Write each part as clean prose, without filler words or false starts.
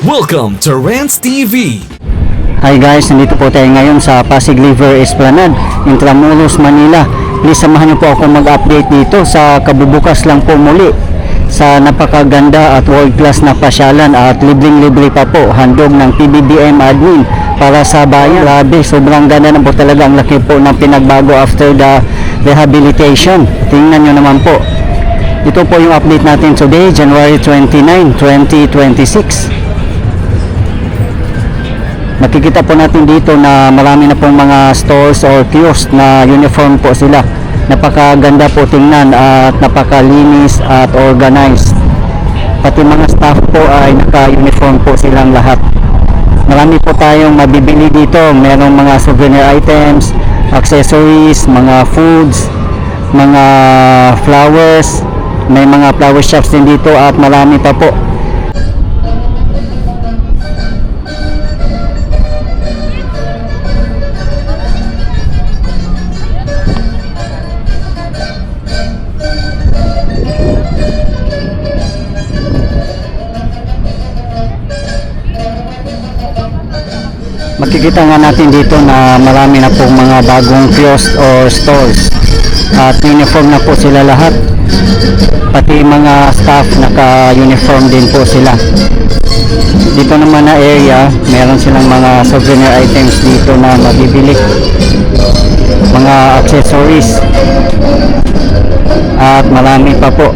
Welcome to Rants TV. Hi guys, nandito po tayo ngayon sa Pasig River Esplanade, Intramuros, Manila. Please samahan niyo po ako mag-update dito sa kabubukas lang po muli sa napakaganda at world class na pasyalan at libreng-libre pa po handog ng PBBM admin para sa bayan. Grabe, sobrang ganda na po talaga, ang laki po ng pinagbago after the rehabilitation. Tingnan nyo naman po. Ito po yung update natin today, January 29, 2026. Makikita po natin dito na marami na pong mga stores or kiosk na uniform po sila. Napakaganda po tingnan at napakalinis at organized. Pati mga staff po ay naka-uniform po silang lahat. Marami po tayong mabibili dito. Merong mga souvenir items, accessories, mga foods, mga flowers. May mga flower shops din dito at marami pa po. Makikita nga natin dito na marami na pong mga bagong kiosk or stores at uniform na po sila lahat, pati mga staff naka-uniform din po sila. Dito naman na area, meron silang mga souvenir items dito na mabibili, mga accessories at marami pa po.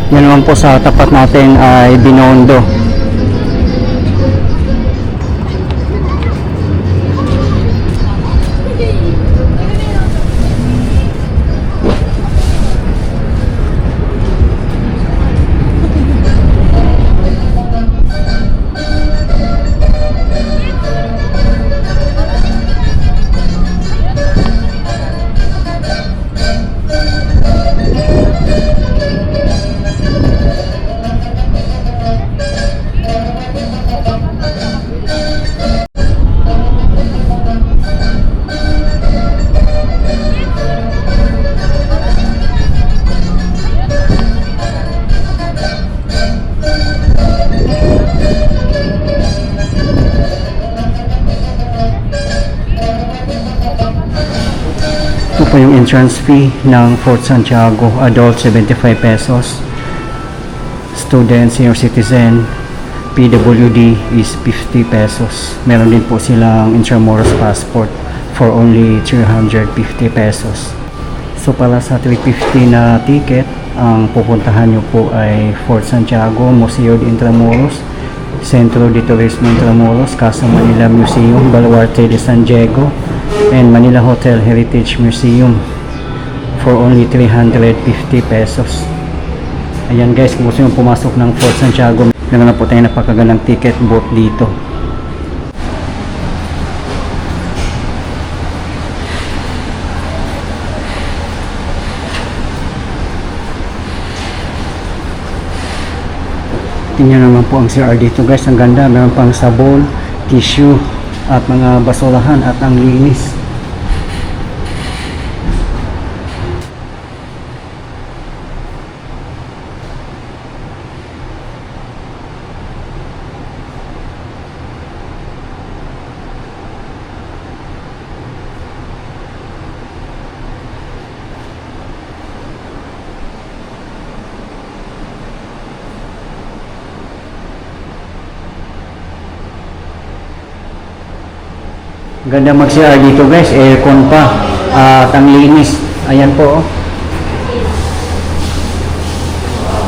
Yan naman po sa tapat natin ay Binondo. Ito po yung entrance fee ng Fort Santiago. Adult 75 pesos, student, senior citizen, PWD is 50 pesos. Meron din po silang Intramuros passport for only 350 pesos. So para sa 350 na ticket, ang pupuntahan nyo po ay Fort Santiago, Museo de Intramuros, Centro de Turismo Intramuros, Casa Manila Museum, Baluarte de San Diego, and Manila Hotel Heritage Museum for only 350 pesos. Ayan guys, kung gusto nyo pumasok ng Fort Santiago, meron na po tayo napakagandang ticket booth dito. Tingnan naman po ang CR dito guys, ang ganda. Meron pang sabon, tissue at mga basurahan at ang linis. Ganda mag-CR dito guys, aircon pa at ang linis. Ayan po oh.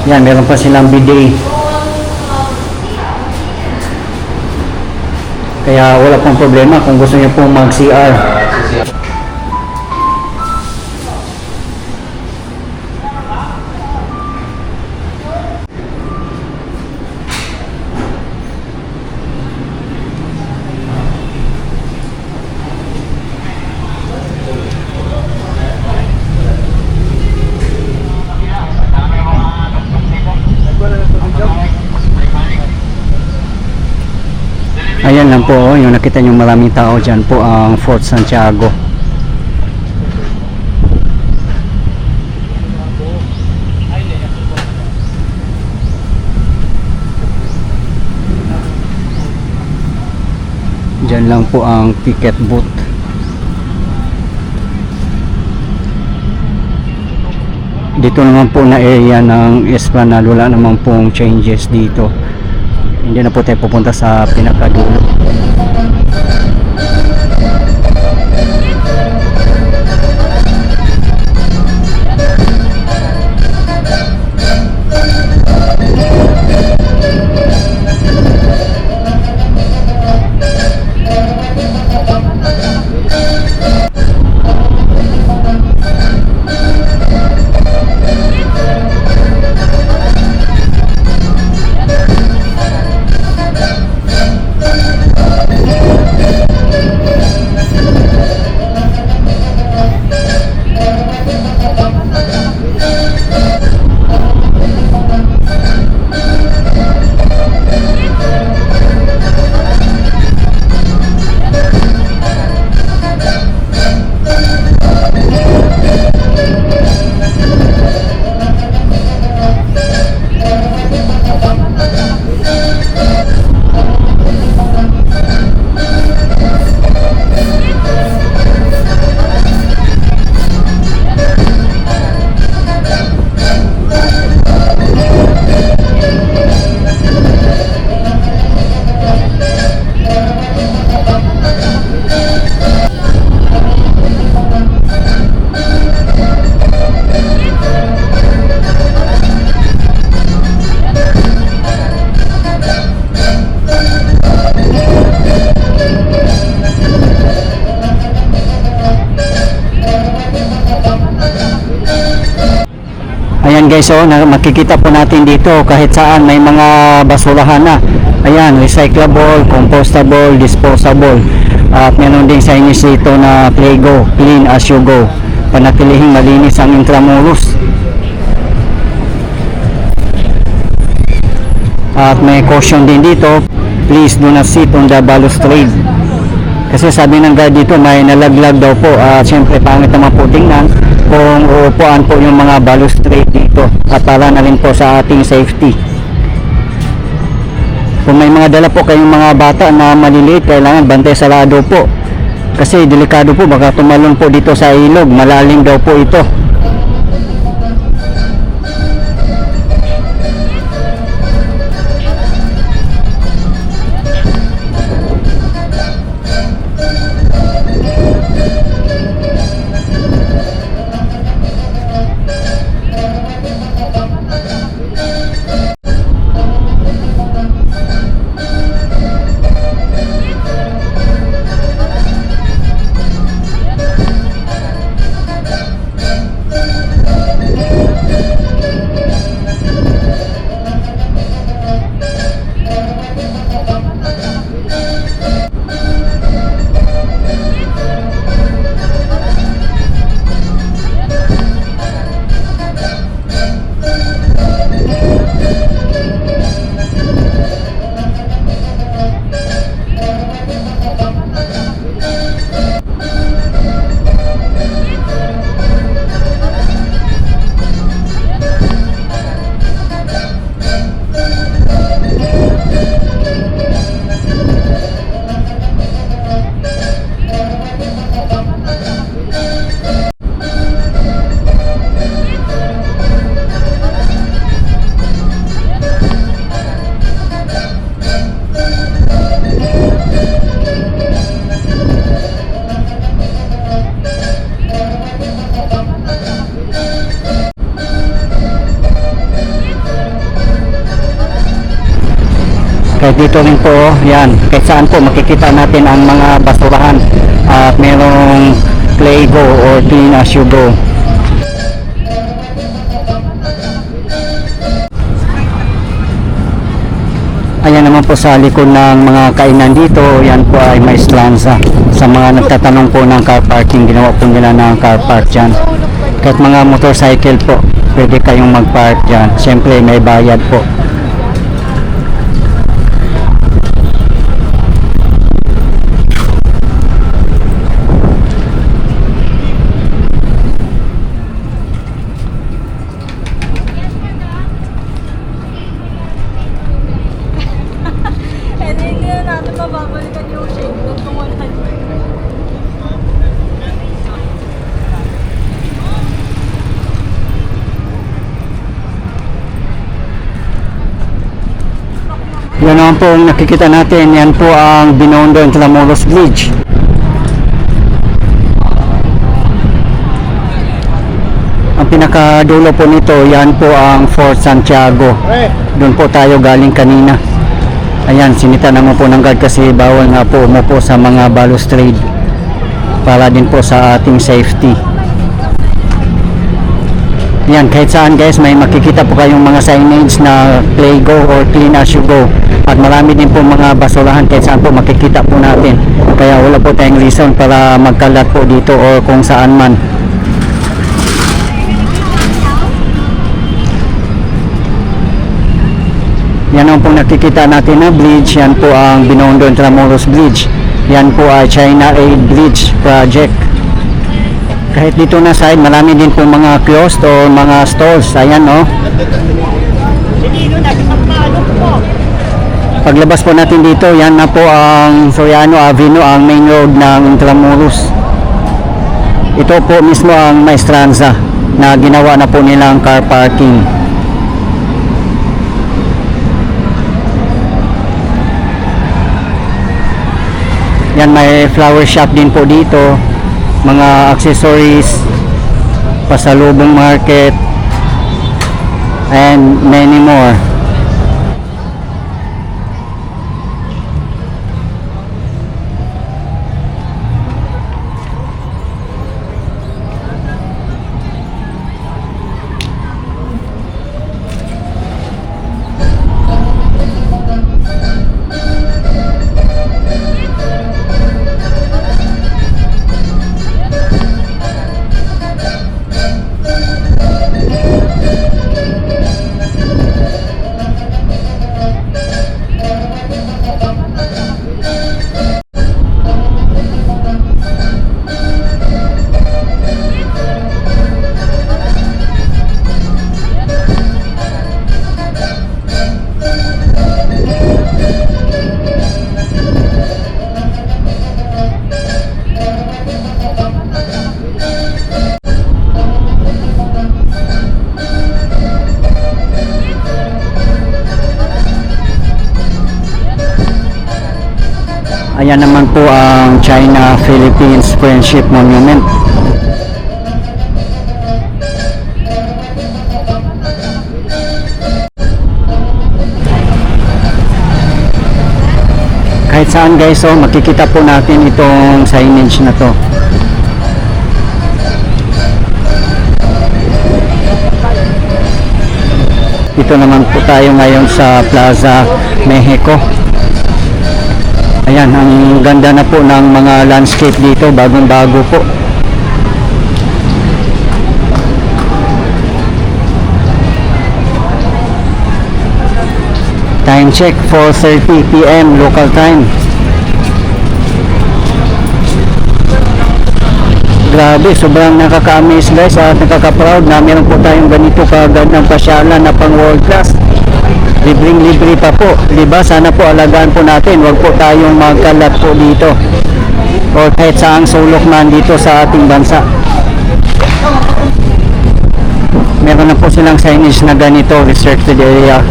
Yan, meron pa silang bidet. Kaya wala pong problema kung gusto niyo pong mag-CR. Job. Yan po, yung nakita nyo maraming tao dyan po ang Fort Santiago. Dyan lang po ang ticket booth. Dito naman po na area ng Esplanade, wala naman pong changes dito. Hindi na po tayo pupunta sa pinakadulo. Ayan guys, oh, makikita po natin dito kahit saan may mga basurahan na. Ayan, recyclable, compostable, disposable. At meron din signage dito na Playgo, clean as you go. Panatilihing malinis ang Intramuros. At may caution din dito, please do not sit on the balustrade. Kasi sabi ng guard dito may nalaglag daw po. At syempre pangit naman po tingnan kung uupuan po yung mga balustrade dito. At para na rin po sa ating safety. Kung may mga dala po kayong mga bata na maliliit, kailangan bantay sarado po. Kasi delikado po, baka tumalon po dito sa ilog. Malalim daw po ito. Kahit dito rin po, yan, kahit saan po makikita natin ang mga basurahan at merong Playgo or clean as you go. Ayan naman po sa likod ng mga kainan dito, yan po ay may Slanza. Sa mga nagtatanong po ng car parking, ginawa po nila ng car park dyan. Kahit mga motorcycle po, pwede kayong mag-park dyan. Siyempre may bayad po. Yan naman po ang nakikita natin, yan po ang Binondo Intramuros Bridge. Ang pinakadulo po nito, yan po ang Fort Santiago. Doon po tayo galing kanina. Ayan, sinita naman po ng guard kasi bawal nga po umupo sa mga balustrade para din po sa ating safety. Yan, kahit saan guys, may makikita po kayong mga signage na play go or clean as you go. At marami din po mga basurahan kahit saan po makikita po natin. Kaya wala po tayong reason para magkalat po dito or kung saan man. Yan ang po nakikita natin na bridge. Yan po ang Binondo Intramuros Bridge. Yan po ay China Aid Bridge Project. Kahit dito na side, marami din po mga kiosk o mga stores. Ayan, no? Paglabas po natin dito, yan na po ang Soriano Avenue, ang main road ng Intramuros. Ito po mismo ang Maestranza na ginawa na po nilang car parking. Yan, may flower shop din po dito, mga accessories, pasalubong market, and many more. Ayan naman po ang China-Philippines Friendship Monument. Kahit saan guys, oh, makikita po natin itong signage na to. Dito naman po tayo ngayon sa Plaza Mexico. Ayan, ang ganda na po ng mga landscape dito, bagong-bago po. Time check, 4:30 PM local time. Grabe, sobrang nakaka-amaze guys at nakaka-proud na meron po tayong ganito kagandang pasyalan na pang world class. Libreng-libre pa po, diba? Sana po alagaan po natin, wag po tayong magkalat po dito o kahit saang sulok man dito sa ating bansa. Meron na po silang signage na ganito, restricted area.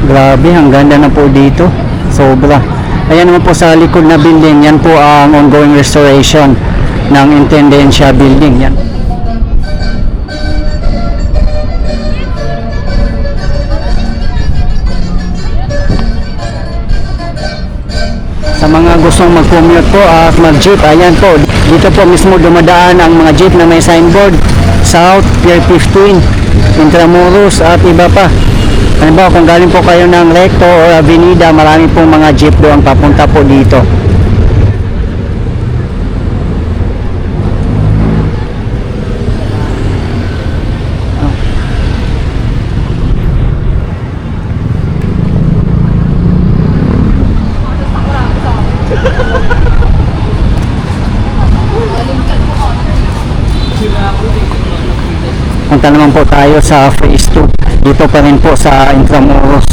Grabe, ang ganda na po dito. Sobra. Ayan naman po sa likod na building, yan po ang ongoing restoration ng Intendencia building. Yan. Sa mga gustong mag-commute po at mag-jeep, ayan po. Dito po mismo dumadaan ang mga jeep na may signboard. South, Pier 15, Intramuros at iba pa. Halimbawa, kung galing po kayo ng Recto o Avenida, marami pong mga jeep doon papunta po dito. Punta naman po tayo sa phase 2. Dito pa rin po sa Intramuros.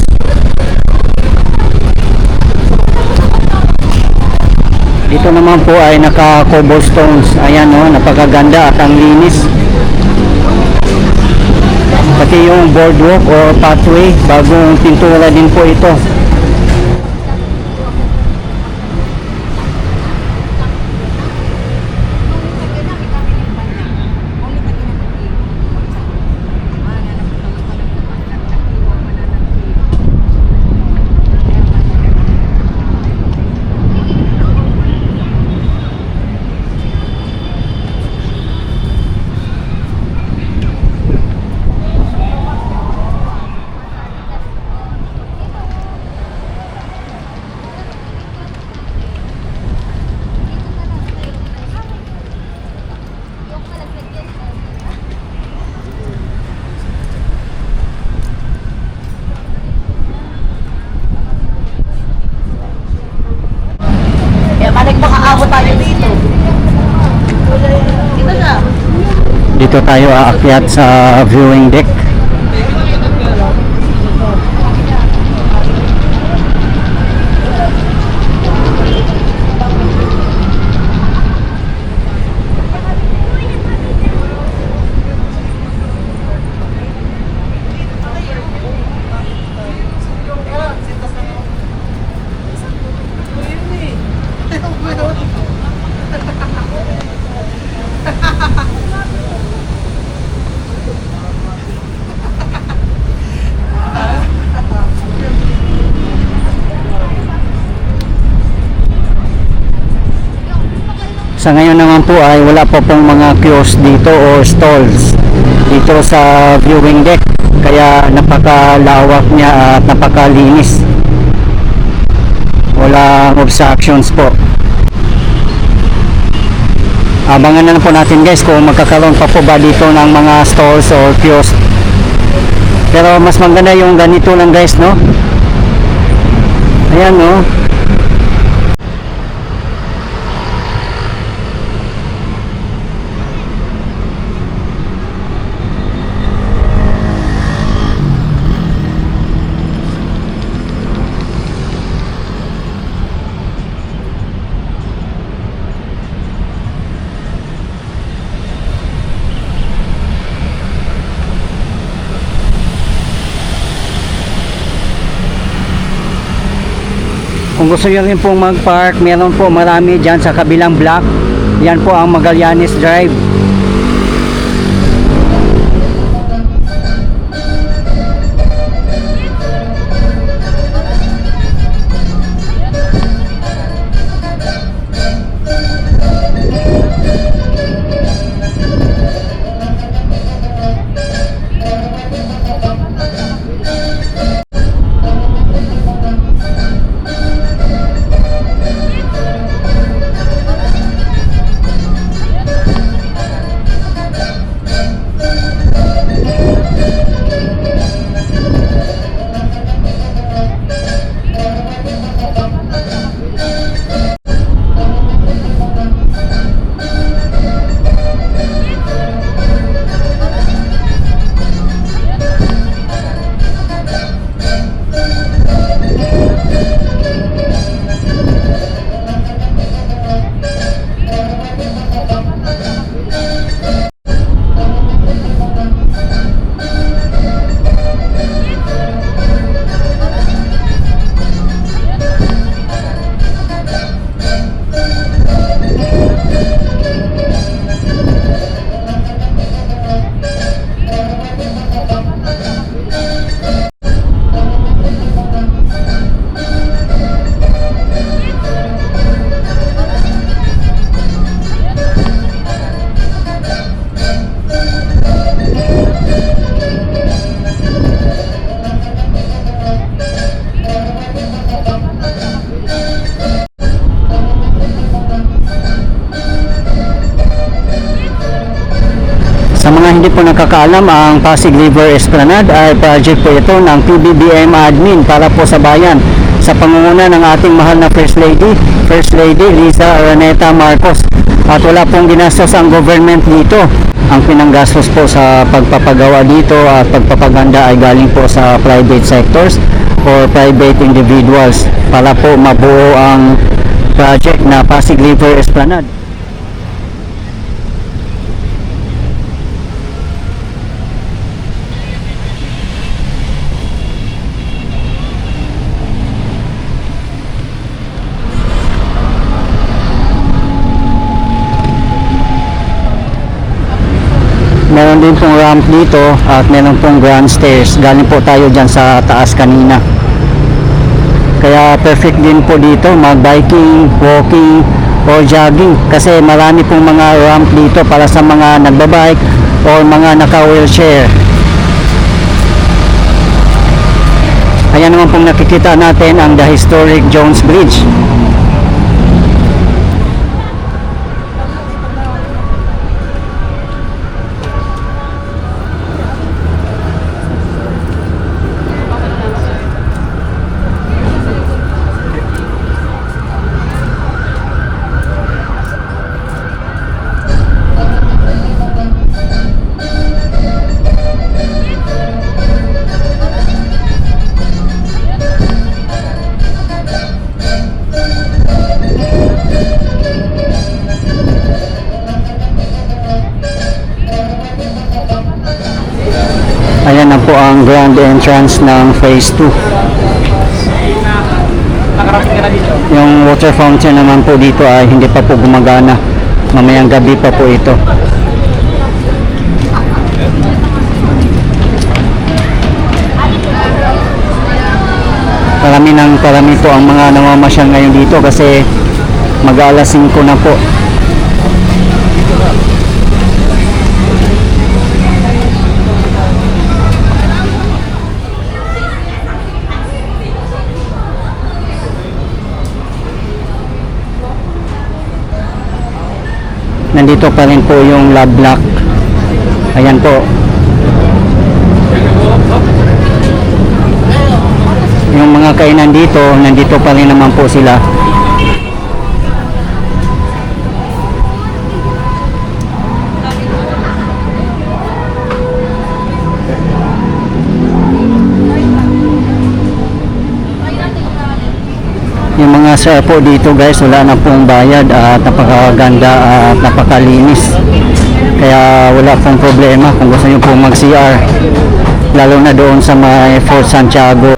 Dito naman po ay naka cobblestones. Ayan o, napakaganda at ang linis. Pati yung boardwalk o pathway, bagong pintura din po ito. Dito tayo aakyat sa viewing deck. Sa ngayon naman po ay wala pa pong mga kiosk dito or stalls dito sa viewing deck, kaya napakalawak niya at napakalinis, walang obstructions po. Abangan na lang po natin guys kung magkakaroon pa po ba dito ng mga stalls or kiosk, pero mas maganda yung ganito lang guys, no? Ayan, no? Kung gusto nyo rin pong mag-park, meron po marami dyan sa kabilang block. Yan po ang Magallanes Drive. Sa mga hindi po nakakaalam, ang Pasig River Esplanade ay project po ito ng PBBM admin para po sa bayan, sa pangunguna ng ating mahal na First Lady Liza Araneta Marcos. At wala pong ginastos ang government dito. Ang pinanggastos po sa pagpapagawa dito at pagpapaganda ay galing po sa private sectors or private individuals para po mabuo ang project na Pasig River Esplanade. Meron din pong ramp dito at meron pong grand stairs. Galing po tayo dyan sa taas kanina. Kaya perfect din po dito mag-biking, walking, or jogging. Kasi marami pong mga ramp dito para sa mga nagbabike or mga naka-wheelchair. Ayan naman pong nakikita natin ang the historic Jones Bridge. Ayan na po ang grand entrance ng phase 2. Yung water fountain naman po dito ay hindi pa po gumagana. Mamayang gabi pa po ito. Parami po ang mga namamasyal ngayon dito kasi mag-alas 5 na po. Nandito pa rin po yung Love Block. Ayan po. Yung mga kainan dito, nandito pa rin naman po sila. Yung mga sir po dito guys, wala na pong bayad at napakaganda at napakalinis. Kaya wala pong problema kung gusto nyo pong mag-CR. Lalo na doon sa may Fort Santiago.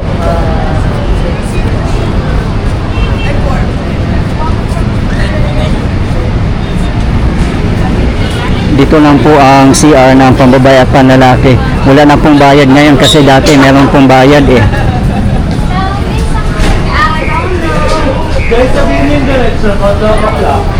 Dito lang po ang CR ng pambabae at panlalaki. Wala na pong bayad ngayon kasi dati meron pong bayad eh. Guys, sabihin yung diretso, bakla.